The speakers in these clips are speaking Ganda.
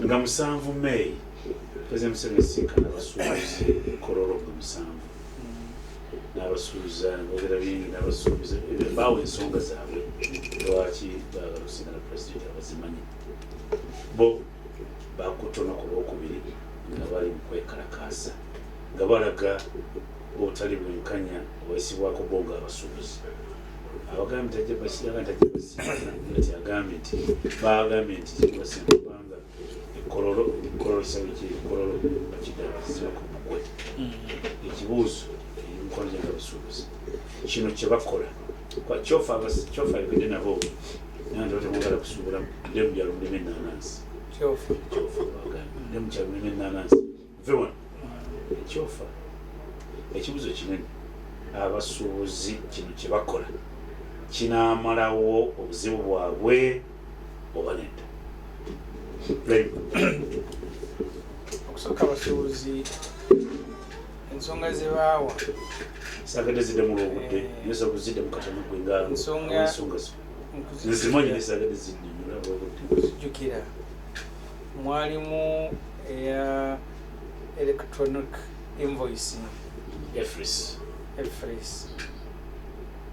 nga 7 May President Museveni sinkana abasuubuzi Kololo nga 7 n'abasuubuza boogera bingi n'abasuubuzi baawa ensonga zaabwe lwaki baagala okusinkana President abazimanyi bo bakutona ku Lwokubiri nga bali mu kwekalakaasa nga balaga obutali bwenkanya obwesibwako bonga abasuubuzi abagambye tajja basiraga tajja basiraga nti agambye nti bagambye nti kibasinga kubanga Kololo kisawe kiri Kololo bakiddaabiriza ku mugwe ekibuuzo emikono gy'abasuubuzi kino kye bakola kyofa yogedde nabo naye nti batemwagala kusuubula dde mu byalo mulimu ennaanansi kyofa bagambye dde mu kyalo mulimu ennaanansi vewano ekyofa ekibuuzo kinene abasuubuzi kino kye bakola kinaamalawo obuzibu bwabwe oba nedda okusooka abasuubuzi ensonga ze baawa sagadde zidde mu lwobudde naye zokuzidde mu katama gwe nga ensonga zo nzimanyi ne sagadde zidde mu lwobudde okuzijjukira mwalimu eya electronic invoicing EFRIS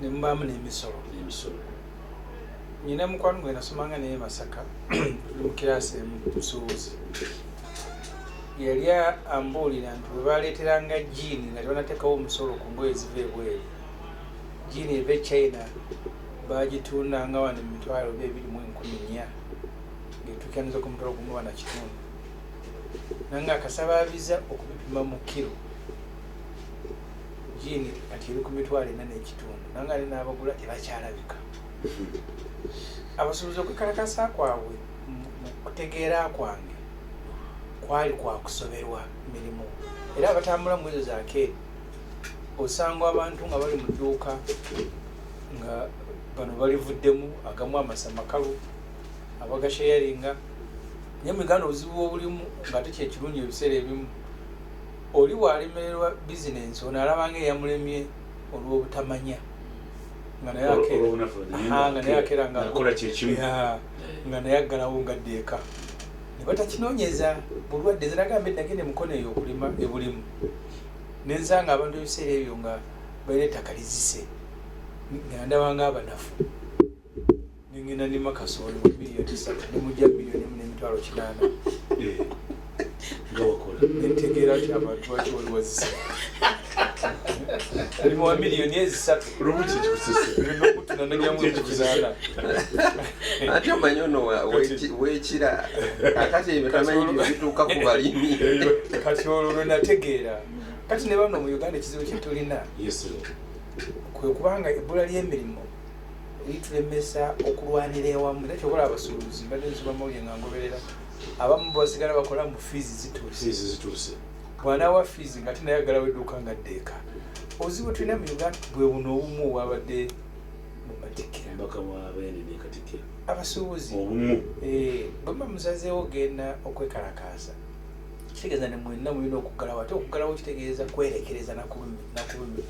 ne mubaamu n'emisolo nyina mukwano gwe nasomanga naye Masaka tuli mu kiraasi emusuubuzi yali ambuulira nti bwe baleeteranga jiini nga tebanateekawo omusolo ku ngoye eziva ebweru jiini eva e China bagitundanga wano emitwalo 2,400 ng'etuukaniza ku mutwalo gumu wana kitundu nanga akasabaabiza okubipima mu kiro jiini kati eri ku mitwalo 4 n'ekitundu nanga ali n'abagula tebakyalabika abasuubuzi okwekalakasa kwabwe mu kutegeera kwange kwali kwa kusoberwa mirimu era abatambula mu ezo zaake osanga abantu nga bali mu dduuka nga bano balivuddemu agamu amasa makalu abagasharinga naye muganda obuzibu obulimu nga ate kyekirungi ebiseera ebimu oli walemererwa bizinensi ono alabanga eyamulemye olw'obutamanya nga naye akeranga nga naye aggalawo ngadde eka ne batakinoonyeza bulwadde ziragamba nagende mukono eyo okulima ebulimu nensanga abantu ebiseera ebyo nga balina ettaka lizise nga ndabanga abanafu nengenda ndima kasooli mu 3 nemujja 4,800,000 nga wakola nentegeera nti abantu baki wali wazise alima wa 3,000,000 lubuki kikusise nokutunananyamukuzaana ate omanyi ono wekira akati ebitamanyi bituuka ku balimi kati olwo lwenategeera kati ne bano mu Uganda ekizibu kyetulina kwe kubanga ebbula ly'emirimu litulemesa okulwanira ewamu era kyokola abasuubuzi mbadde nsoma mawulire nga ngoberera abamu basigala bakola mu fiizi zituuse bwanawa fiizi nga tinayagalawo edduuka nga ddeeka obuzibu tulina mu Uganda bwe buno obumu obwabadde mu matikkira abasuubuzi bwemba musazeewo genda okwekalakaasa kitegeeza ne mwenna mulina okuggalawo ate okuggalawo kitegeeza kwerekereza nakweronya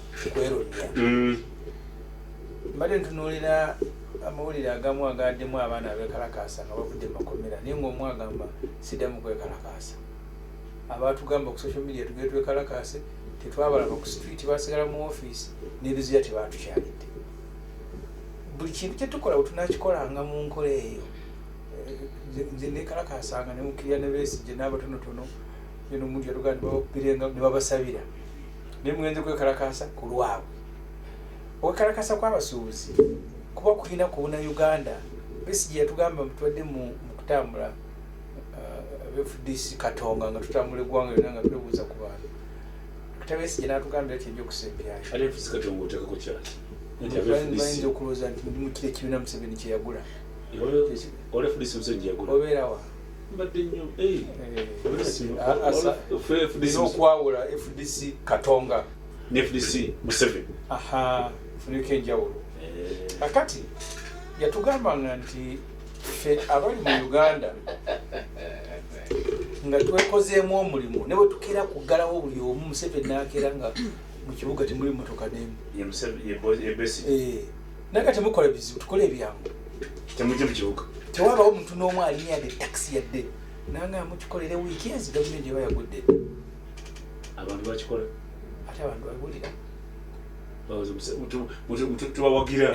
mbadde ntunuulira amawulire agamu agaddemu abaana abekalakaasa nga bavudde mu makomera naye ng'omu agamba siddamu kwekalakaasa abatugamba ku social media tugere twekalakaase tetwabalaba ku street basigala mu ofiisi n'ebiziya tebatukyalidde buli kintu kyetukola bwe tunakikolanga mu nkola eyo nze nekalakaasanga ne mukirya ne Besigye n'abatonotono n'omuntu yatugaa ne babasabira naye mugenze kwekalakaasa ku lwabwe okwekalakaasa kw'abasuubuzi kuba kulina kubuna Uganda. Besigye yatugamba mutwadde mu kutambula FDC Katonga nga tutambula eggwanga lyonna nga twebuuza ku bantu Dr. Besigye n'atugambira ati ejja okusembyayo FDC Katonga oteekako kyaki bayinza okulowooza nti ndi mu kiro ekibiina Museveni kye yagula FDC Museveni gye yagula obeerawa mbadde nnyo okwawula FDC Katonga ne FDC Museveni funiko enjawulo akati yatugambanga nti ffe abali mu Uganda nga twekozeemu omulimu ne bwe tukira kuggalawo buli omu Museveni n'akera nga mu kibuga temuli mmotoka n'emu naye nga temukola bizibu tukole ebyangu temujje mu kibuga tewaabawo muntu n'omu alinyadde takisi yadde nanga mukikolere wiiki ezi gavumenti eba yagudde abantu bakikola ate abantu babulira tubawagira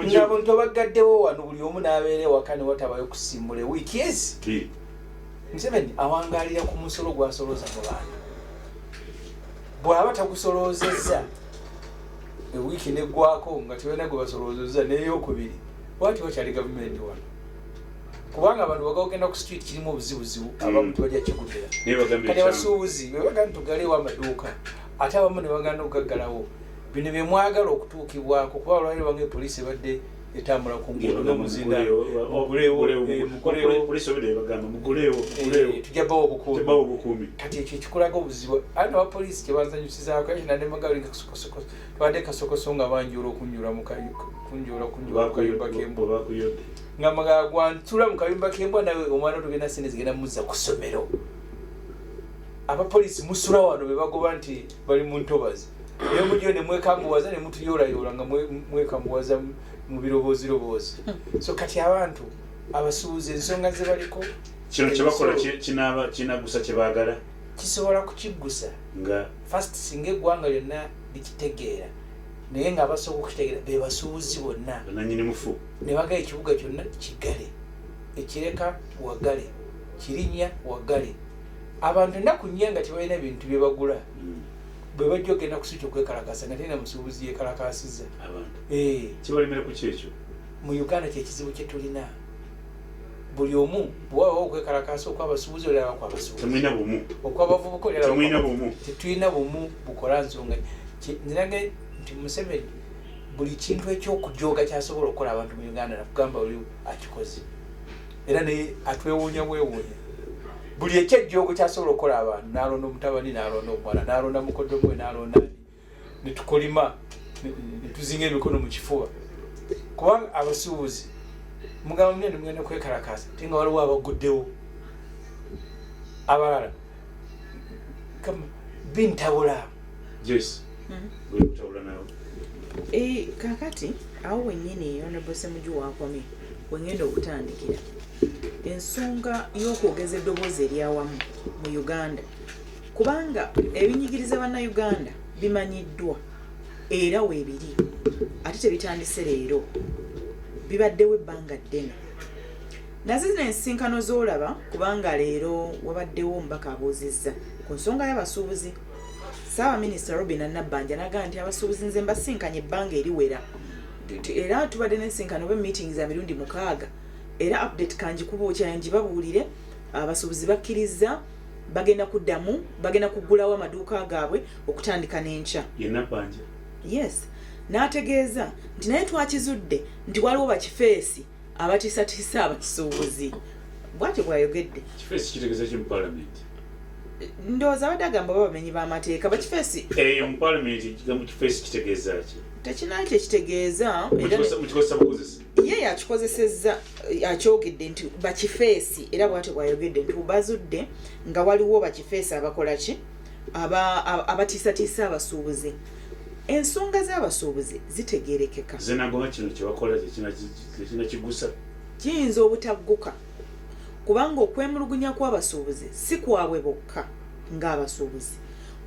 ng'abantu abagaddewo wano buli omu n'abeera ewaka ne watabayo kusimmula wiiki ezi Museveni awangalira ku musolo gw'asolooza mu bantu bw'aba tagusoloozezza ewiiki neggwako nga tebalina gwe basoloozezza n'eyokubiri bwati wakyali gavumenti wano kubanga abantu bagagenda ku street kirimu obuzibuzibu abamu tebajja kiguddira kati abasuubuzi bwe bagana tugalewo amaduuka ate abamu ne bagana okugaggalawo bino bye mwagala okutuukibwako kuba olwaliro bange poliisi ebadde etambula ku nguudo n'omuzinda tujja bawo obukuumi kati ekyo ekikulaga obuzibu ate abapoliisi kyebanzanyusizaako ekyo nademagauli twadde kasokoso nga banjula okunjula ku kayumba k'embwa nga magala gwantula mu kayumba k'embwa nawe omwana tugenda sente zigenda muzza ku ssomero abapoliisi musula wano be bagoba nti bali mu ntobazi naye mujjo ne mwekambuwaza ne mutuyoolayoola nga mwekambuwaza mu biroboozi so kati abantu abasuubuzi ensonga ze baliko kino kyebakola kinagusa kyebaagala kisobola kukiggusa nga first singa eggwanga lyonna likitegeera naye nga abasobola okukitegeera be basuubuzi bonna nanyini mufu ne bagala ekibuga kyonna kigale ekireka wagale kirinnya wagale abantu ennaku nnya nga tebalina bintu bye bagula bwe bajja okgenda ku swiki okwekalakasa nga tena musuubuzi yekalakasiza kibalemere ku kyekyo mu Uganda kyekizibu kye tulina buli omu bwaba okwekalakasa okwabasuubuzi olaba kwabasuubuzi okwabavubuka olaba tetulina bumu bukola nsonga nzirage nti Museveni buli kintu ekyokujooga kyasobola okukola abantu mu Uganda nakugamba oli akikoze era naye atwewuunya bwewuunya buli ekyejjoogo kyasobola okukola abantu n'alonda omutabani n'alonda omwana n'alonda mukoddomwe n'alonda netukolima netuzinga emikono mu kifuba kubanga abasuubuzi mugamba munene mugenda kwekalakasa ate nga waliwo abaguddewo abalala bintabula kakati awo wennyini Honorable Ssemujju waakomye wengenda okutandikira ensonga y'okwogeza eddoboozi eryawamu mu Uganda kubanga ebinyigiriza bannayuganda bimanyiddwa era weebiri ate tebitandise leero bibaddewo ebbanga ddene nazo zino ensinkano z'olaba kubanga leero wabaddewo omubaka abuuzizza ku nsonga y'abasuubuzi Ssaabaminisita Robin Nabbanja n'agamba nti abasuubuzi nze mbasinkanye ebbanga eriwera era tubadde n'ensinkano b'emiitingi za mirundi 6 era update kanjikubookya njibabuulire abasuubuzi bakkiriza bagenda kuddamu bagenda kuggulawo amaduuka gaabwe okutandika n'enkya yes n'ategeeza nti naye twakizudde nti waliwo bakifeesi abatiisatiisa abasuubuzi bwatyo bwayogedde ndowooza abadde agamba babamenyi b'amateeka bakifeesi eyo mu palamenti ekigambo kifeesi kitegeeza ki tekinayo kyekitegeeza ye yakikozesezza akyogedde nti bakifeesi era bwatyo bwayogedde nti bazudde nga waliwo bakifeesi abakola ki abatiisatiisa abasuubuzi ensonga z'abasuubuzi zitegeerekeka zenagoma kino kyebakola kinakigusa kiyinza obutagguka kubanga okwemulugunya kw'abasuubuzi si kwabwe bokka ng'abasuubuzi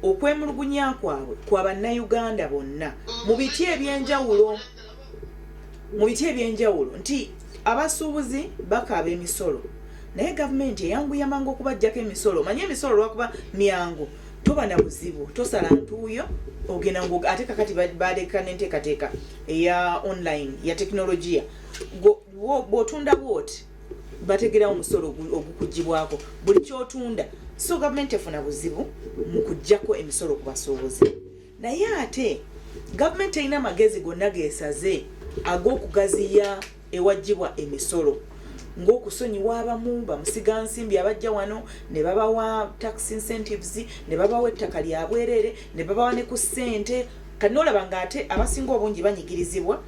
okwemulugunya kwabwe kwa bannayuganda bonna mu biti ebyenjawulo nti abasuubuzi bakaaba emisolo naye gavumenti eyanguya mangu okubajjako emisolo manye emisolo lwakuba myangu toba na buzibu tosala ntuuyo ogenda ate kakati baleka n'enteekateeka eya online ya tekinologiya bw'otunda bwoti bategerawo omusolo ogukugibwako buli kyotunda so gavumenti efuna buzibu mu kuggyako emisolo ku basuubuzi naye ate gavumenti erina amagezi gonna geesaze ag'okugaziya ewaggyibwa emisolo ng'okusonyiwa abamu bamusigansimbi abajja wano ne babawa tax incentives ne babawa ettaka lya bwereere ne babawa ne ku ssente kati n'olaba ng'ate abasinga obungi banyigirizibwa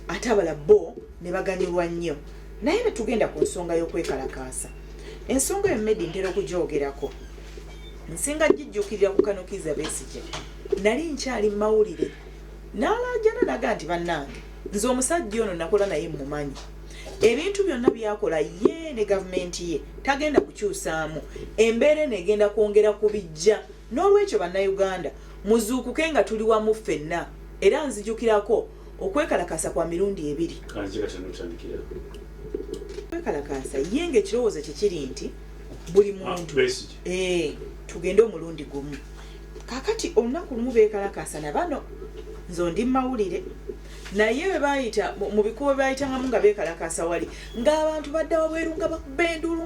ate abala bo ne baganyulwa nnyo naye ne tugenda ku nsonga y'okwekalakaasa ensonga eyo Medi ntera okugyogerako nsinga gijjukirira ku Kano Kizza Besigye nali nkyali mu mawulire n'alajjana naga nti bannange nze omusajja ono nakola naye mmumanyi ebintu byonna byakola ye ne gavumenti ye tagenda kukyusaamu, embeera negenda kwongera kubijja. N'olwekyo bannayuganda muzuukuke nga tuli wamu ffenna, era nzijukirako okwekalakasa kwa mirundi 2. Okwekalakasa ye ng'ekirowoozo kikiri nti buli muntu tugende omulundi gumu. Kakati olunaku lumu beekalakasa na bano nzo ndi mawulire naye bwe bayita mu bikubo bayitangamu nga beekalakasa wali ng'abantu badda wabweru nga bakuba enduulu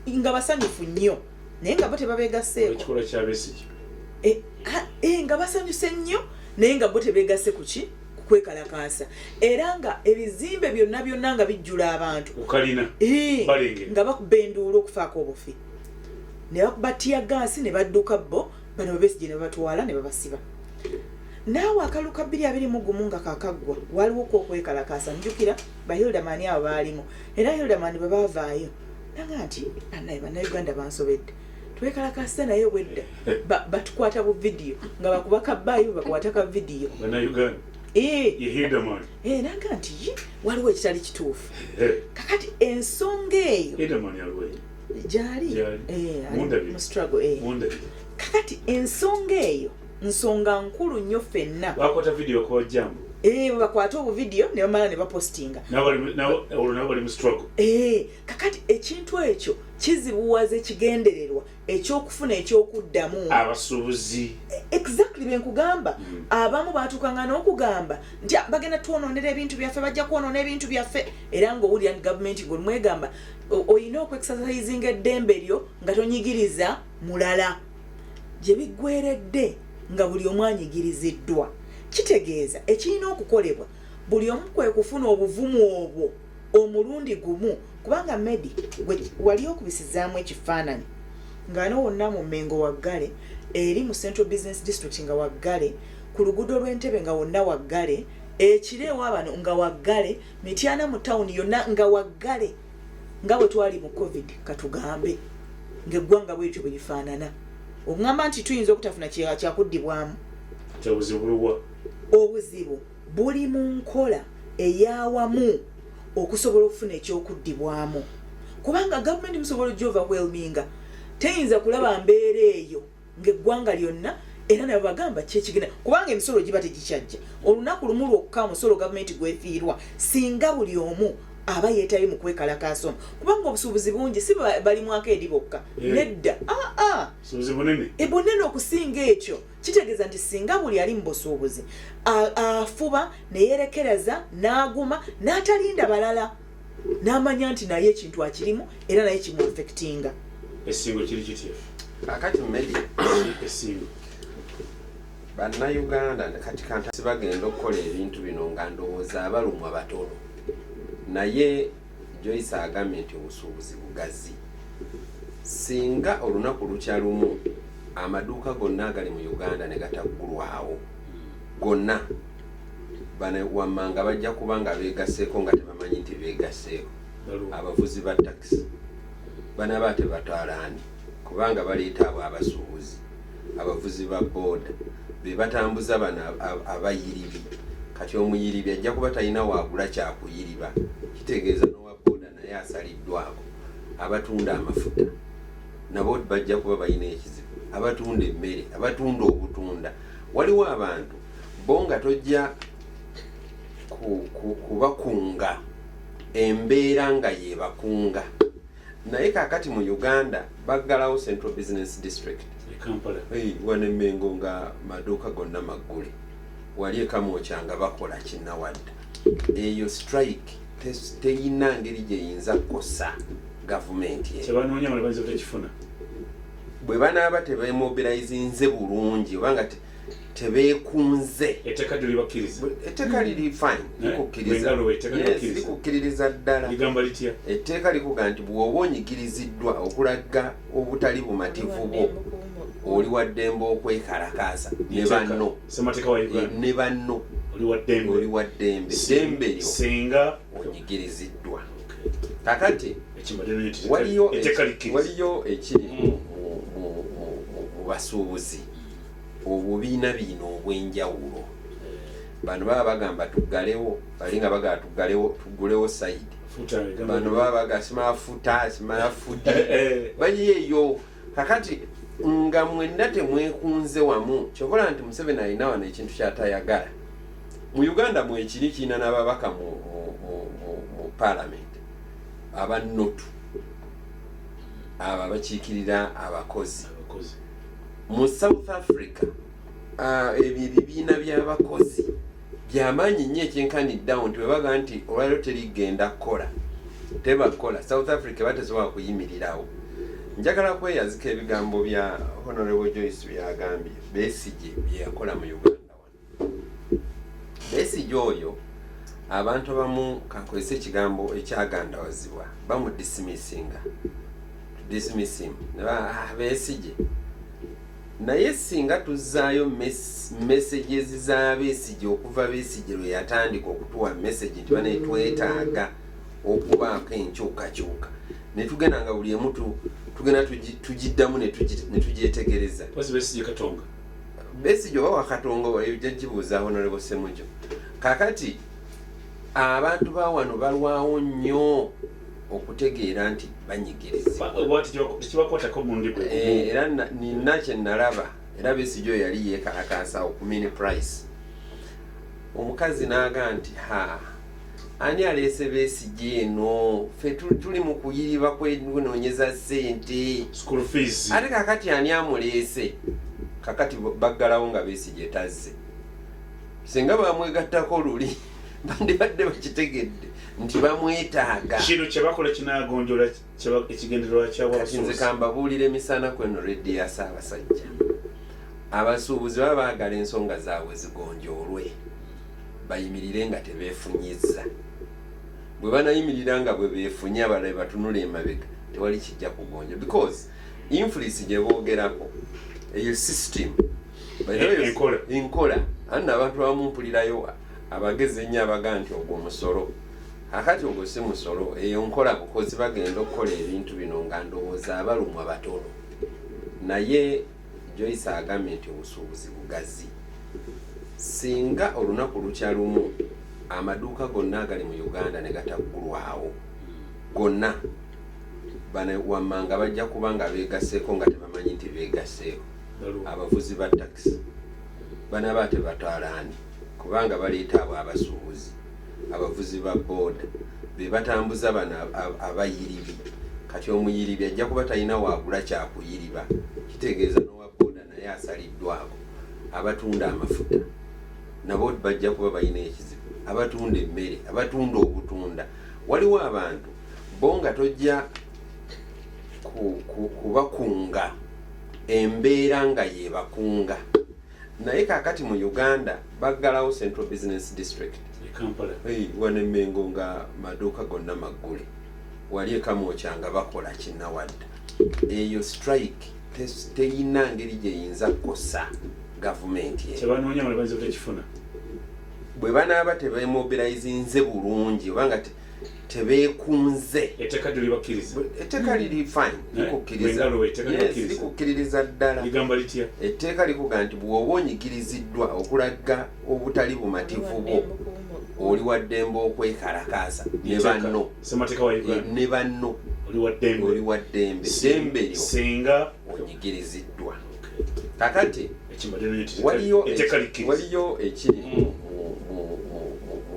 nga basanyufu nnyo naye nga bo tebabeegasseeko nga basanyuse nnyo naye nga bo tebeegasse ku ki kwekalakasa, era nga ebizimbe byonna nga bijjula abantu nga bakuba enduulu okufaako obufi ne bakuba tiyagaasi ne badduka bo bano Besigye ne batwala ne babasiba. Naawe akalu ka 2021 nga kakaggwa waliwo okwekalakasa njukira bahildamani abo baalimu era hildamani bwe baavaayo nanga nti bannayuganda bansobedde twekalakasa naye obwedda batukwata bu vidiyo nga bakuba kabbaayo bakwata ka vidiyo bannayuganda nanga nti waliwo ekitali kituufu. Kakati ensonga eyo gyali mu struggle kakati ensonga eyo nsonga nkulu nnyo ffenna. Bakwata video kwa jambo. Bakwata obu video ne bamala ne bapostinga. Nabali mu struggle. Kakati ekintu ekyo kizibuwaze kigendererwa ekyokufuna ekyokuddamu abasuubuzi. Exactly benkugamba. Abamu batukanga n'okugamba nti bagenda twononera ebintu byaffe bajja kwonona ebintu byaffe era ng'owulira nti gavumenti ng'olumwegamba oyina okwexercisinga eddembe lyo nga tonyigiriza mulala. Gye biggweredde nga buli omu anyigiriziddwa kitegeeza ekirina okukolebwa buli omu kwe kufuna obuvumu obwo omulundi gumu kubanga Medi wali okubisizaamu ekifaananyi nga wonna mu Mmengo Waggale eri mu Central Business District nga Waggale ku luguudo lw'Entebbe nga wonna Waggale ekireewo abano nga Waggale Mityana mu tawuni yonna nga Waggale nga bwe twali mu COVID katugambe ng'eggwanga bw'ekyo bwe lifaanana. Ogamba nti tuyinza okutafuna kyakuddibwamu obuzibu buli mu nkola eyawamu okusobola okufuna ekyokuddibwamu kubanga gavumenti musobola overwhelminga teyinza kulaba mbeera eyo ng'eggwanga lyonna era nabo bagamba kyekigenda kubanga emisolo giba tegikyajja olunaku lumu lwokka omusolo gavumenti gwefiirwa singa buli omu aba yeetabe mu kwekalakaasa omu kubanga obusuubuzi bungi si bali mwaka eri bokka nedda bunene okusinga ekyo kitegeeza nti singa buli ali mu busuubuzi afuba neyerekereza n'aguma n'atalinda balala n'amanya nti naye ekintu akirimu era naye kimuafectinga. Esingo kiri kitya akati Medi esingo bannayuganda kati kantasi bagenda okukola ebintu bino nga ndowooza abalumwa batono naye Joyce agambye nti obusuubuzi bugazi singa olunaku lukyalumu amaduuka gonna agali mu Uganda ne gataggulwawo gonna bana wammanga bajja kuba nga beegasseeko nga tebamanyi nti beegasseeko abavuzi ba taxi bana baate batwalaani kubanga baleeta abo abasuubuzi abavuzi ba booda be batambuza bana abayiribi kati omuyiribi ajja kuba talina waagula kyakuyiriba kitegeeza n'owa booda naye asaliddwako abatunda amafuta nabo bajja kuba balina ekizibu abatunda emmere abatunda obutunda waliwo abantu bo nga tojja kubakunga embeera nga yebakunga naye kakati mu Uganda baggalawo Central Business District wane Mmengo nga maduuka gonna maggule wali ekamokyanga bakola kinnawadda eyo strike teyina ngeri gyeyinza kukosa gavumenti bwe banaaba tebemobilizinze bulungi obanga tebeekunze etteeka liri fine likukkiririza ddala etteeka likuga nti bw'oba onyigiriziddwa okulaga obutali bumativu bwo oli wa ddembe okwekalakaasa ne banno oli wa ddembe ddembe lyo singa onyigiriziddwa kakati waliyo ekiri mu basuubuzi obubiina bino obw'enjawulo bano baba bagamba tuggalewo bali nga bagamba tuggulewo side bano baba bagasima futa simala fudi bali eyo kakati nga mwenna temwekunze wamu kyokola nti Museveni alina wano ekintu kyatayagala mu Uganda mwekiri kiina n'ababaka mu parliament abanotu aba bakiikirira abakozi mu South Africa ebyo ebibiina by'abakozi byamaanyi nnyo ekyenkaniddawo nti webaga nti olwaliro terigenda kukola tebakola. South Africa batesobola kuyimirirawo. Njagala kweyazika ebigambo bya Honorable Joyce byagambye Besigye byeyakola mu Uganda wano. Besigye oyo abantu abamu kankozesa ekigambo ekyagandawazibwa bamudismissinga Besigye naye singa tuzaayo messages za Besigye okuva Besigye lwe yatandika okutuwa message nti banetwetaaga okubaako enkyukakyuka ne tugenda nga buli emu tugenda tugiddamu ne tugyetegereza. Besigye oba wakatongo ebyo Honorable Ssemujju. Kakati abantu ba wano balwawo nnyo okutegeera nti banyigirizibwa era nina kye nalaba era Besigye yali yeekalakaasa okumini price omukazi n'aga nti ani aleese Besigye eno ffe tuli mu kuyiriba kwenoonyeza ssente school fees ate kakati ani amuleese kakati baggalawo nga Besigye tazze singa bamwegattako luli bandibadde bakitegedde nti bamwetaaga kino kyebakola kinagonjola ekigendererwa kyawakinze kambabuulira emisana kweno reddi ya Ssaabasajja abasuubuzi baba baagala ensonga zaabwe zigonjoolwe bayimirire nga tebeefunyizza bwe banayimirira nga bwe beefunye abalala batunula emabega tewali kijja kugonja because influence gye boogerako eyo system enkola anna abantu bamumpulirayo abagezi ennyo abaga nti ogwo musolo akati ogwo si musolo eyo nkola bukozi bagenda okukola ebintu bino nga ndowooza abalumwa batono naye Joyce agambye nti obusuubuzi bugazi singa olunaku lukya lumu amaduuka gonna agali mu Uganda ne gataggulwawo gonna bano wammanga bajja kuba nga beegaseeko nga tebamanyi nti beegaseeko abavuzi ba taxi bana bate batwalaani kubanga baleeta abo abasuubuzi abavuzi ba booda be batambuza bano abayiribi kati omuyiribi ajja kuba talina waagula kyakuyiriba kitegeeza n'owa booda naye asaliddwako abatunda amafuta nabo bajja kuba balina ekizibu abatunda emmere abatunda obutunda waliwo abantu bo nga tojja kubakunga embeera nga yebakunga naye kakati mu Uganda baggalawo Central Business District wano Emmengo nga maduuka gonna maggule wali ekamwokyanga bakola kinnawadda eyo strike teyina ngeri gyeyinza kukosa gavumenti bwe banaaba tebemobilizinze bulungi obanga tebeekunze etteeka liri fine likukkiririza ddala etteeka likuga nti bw'oba onyigiriziddwa okulaga obutali bumativu bwo oli wa ddembe okwekalakaasa ne banno oli wa ddembe ddembe lyo singa onyigiriziddwa kakati waliyo ekiri mu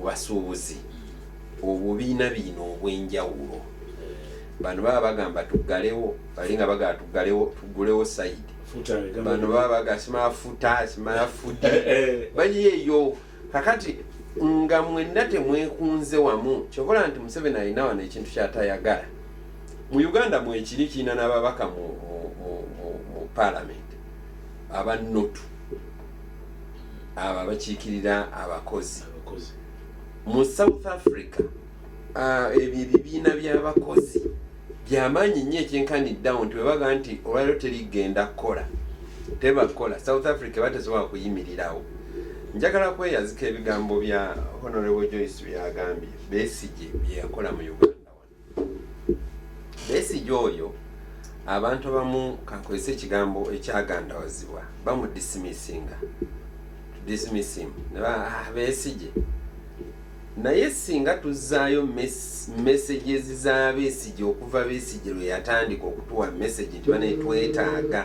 basuubuzi obubiina bino obw'enjawulo bano baba bagamba tuggalewo bali nga bagala tuggulewo sayidi bano baba bagasima futa simala fudi bali eyo kakati nga mwenna temwekunze wamu kyokola nti Museveni alina wano ekintu kyatayagala mu Uganda mwekiri kiina n'ababaka mu parliament abanotu aba bakiikirira abakozi mu South Africa ebyo ebibiina by'abakozi byamaanyi nnyo ekyenkaniddawo nti webaga nti olwaliro terigenda kukola tebakola. South Africa batesobola kuyimirirawo. Njagala kweyazika ebigambo bya Honorable Joyce byagambye Besigye byeyakola mu Uganda wano. Besigye oyo abantu abamu kankozesa ekigambo naye singa tuzaayo messages za Besigye okuva Besigye lwe yatandika okutuwa message nti bane twetaaga